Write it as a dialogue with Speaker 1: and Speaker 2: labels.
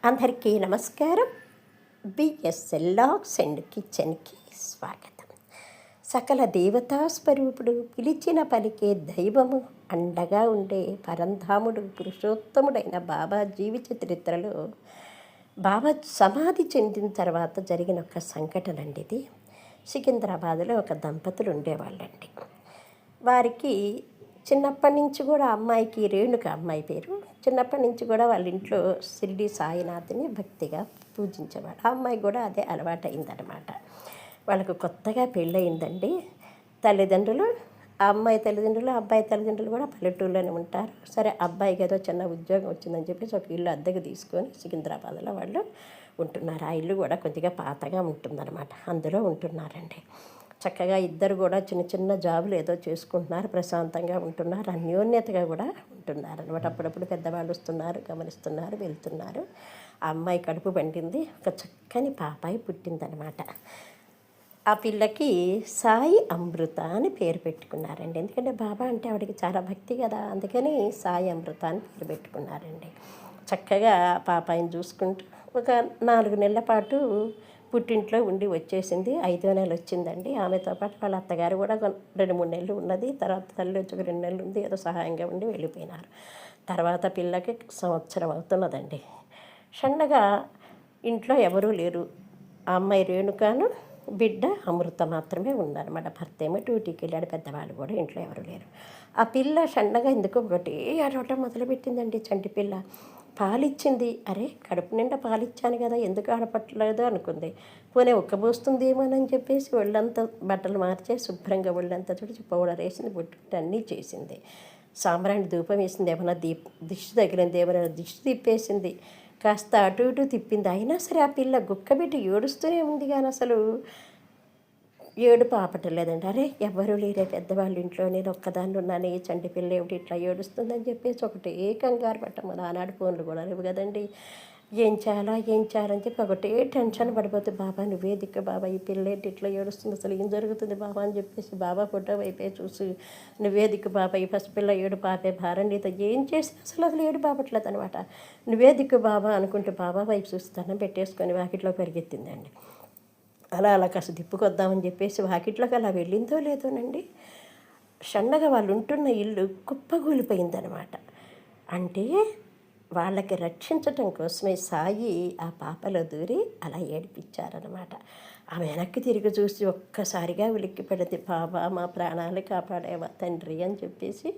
Speaker 1: అందరికీ నమస్కారం. BSL logs and కిచెన్కి స్వాగతం. సకల దేవతా స్వరూపుడు, పిలిచిన పలికే దైవము, అండగా ఉండే పరంధాముడు, పురుషోత్తముడైన బాబా జీవిత చరిత్రలో బాబా సమాధి చెందిన తర్వాత జరిగిన ఒక సంఘటన అండి ఇది. సికింద్రాబాద్లో ఒక దంపతులు ఉండేవాళ్ళండి. వారికి చిన్నప్పటి నుంచి కూడా అమ్మాయికి, రేణుక అమ్మాయి పేరు, చిన్నప్పటి నుంచి కూడా వాళ్ళ ఇంట్లో షిరిడి సాయినాథ్ని భక్తిగా పూజించేవాడు. ఆ అమ్మాయి కూడా అదే అలవాటు అయిందనమాట. వాళ్ళకు కొత్తగా పెళ్ళయిందండి. తల్లిదండ్రులు, ఆ అమ్మాయి తల్లిదండ్రులు, అబ్బాయి తల్లిదండ్రులు కూడా పల్లెటూరులోనే ఉంటారు. సరే, అబ్బాయికి ఏదో చిన్న ఉద్యోగం వచ్చిందని చెప్పేసి ఒక ఇల్లు అద్దెకు తీసుకొని సికింద్రాబాద్లో వాళ్ళు ఉంటున్నారు. ఆ ఇల్లు కూడా కొద్దిగా పాతగా ఉంటుందన్నమాట. అందులో ఉంటున్నారండి. చక్కగా ఇద్దరు కూడా చిన్న చిన్న జాబులు ఏదో చేసుకుంటున్నారు, ప్రశాంతంగా ఉంటున్నారు, అన్యోన్యతగా కూడా ఉంటున్నారు అనమాట. అప్పుడప్పుడు పెద్దవాళ్ళు వస్తున్నారు, గమనిస్తున్నారు, వెళ్తున్నారు. ఆ అమ్మాయి కడుపు పండింది, ఒక చక్కని పాపాయి పుట్టిందనమాట. ఆ పిల్లకి సాయి అమృత అని పేరు పెట్టుకున్నారండి. ఎందుకంటే బాబా అంటే ఆవిడకి చాలా భక్తి కదా, అందుకని సాయి అమృత అని పేరు పెట్టుకున్నారండి. చక్కగా పాపాయిని చూసుకుంటూ ఒక 4 నెలల పాటు పుట్టింట్లో ఉండి వచ్చేసింది. 5వ నెల వచ్చిందండి. ఆమెతో పాటు వాళ్ళ అత్తగారు కూడా 2-3 నెలలు ఉన్నది. తర్వాత తల్లి వచ్చి ఒక 2 నెలలు ఉంది, ఏదో సహాయంగా ఉండి వెళ్ళిపోయినారు. తర్వాత పిల్లకి 1 సంవత్సరం అవుతున్నదండి. సన్నగా ఇంట్లో ఎవరూ లేరు. ఆ అమ్మాయి రేణుకాను, బిడ్డ అమృత మాత్రమే ఉందన్నమాట. భర్త ఏమో డ్యూటీకి వెళ్ళాడు. పెద్దవాళ్ళు కూడా ఇంట్లో ఎవరు లేరు. ఆ పిల్ల సన్నగా ఎందుకో ఒకటి ఆడవటం మొదలుపెట్టిందండి. చంటి పిల్ల పాలిచ్చింది. అరే, కడుపు నిండా పాలిచ్చాను కదా, ఎందుకు ఆడపట్టలేదు అనుకుంది. పోనీ ఉక్కబోస్తుందేమోనని చెప్పేసి ఒళ్ళంతా బట్టలు మార్చే శుభ్రంగా ఒళ్ళంతా తుడిచి పౌడర్ వేసింది, బొట్టు అన్నీ చేసింది. సాంబ్రాణి ధూపం వేసింది. ఏమైనా దిష్టి తగిలింది, ఏమైనా దిష్టి తిప్పేసింది, కాస్త అటు ఇటు తిప్పింది. అయినా సరే ఆ పిల్ల గుక్కబెట్టి ఏడుస్తూనే ఉంది. కానీ అసలు ఏడుపు ఆపటలేదండి. అరే, ఎవ్వరూ లేరే పెద్దవాళ్ళ ఇంట్లో, నేను ఒక్కదాన్ని ఉన్నాను, ఈ చంటి పిల్ల ఏమిటి ఇట్లా ఏడుస్తుందని చెప్పేసి ఒకటే కంగారు పట్టము. ఆనాడు ఫోన్లు కూడా లేవు కదండి. ఏం చేయాలని చెప్పి ఒకటే టెన్షన్ పడిపోతుంది. బాబా నువ్వే దిక్కు బాబా, ఈ పిల్ల ఏంటి ఇట్లా ఏడుస్తుంది, అసలు ఏం జరుగుతుంది బాబా అని చెప్పేసి బాబా ఫోటో వైపే చూసి నువ్వే దిక్కు బాబా, ఈ పసిపిల్ల ఏడు పాపే భారం, నీతో ఏం చేసి అసలు ఏడు పాపట్లేదు అనమాట. నువ్వే దిక్కు బాబా అనుకుంటూ బాబా వైపు చూస్తాను పెట్టేసుకొని వాకిట్లో పరిగెత్తిందండి. అలా కాస్త దిప్పుకొద్దామని చెప్పేసి వాకిట్లోకి అలా వెళ్ళిందో లేదోనండి, సన్నగా వాళ్ళు ఉంటున్న ఇల్లు కుప్పగూలిపోయిందనమాట. అంటే వాళ్ళకి రక్షించటం కోసమే సాయి ఆ పాపలో దూరి అలా ఏడిపించారనమాట. ఆమె వెనక్కి తిరిగి చూసి ఒక్కసారిగా ఉలిక్కిపడింది. బాబా, మా ప్రాణాలు కాపాడేవా తండ్రి అని చెప్పేసి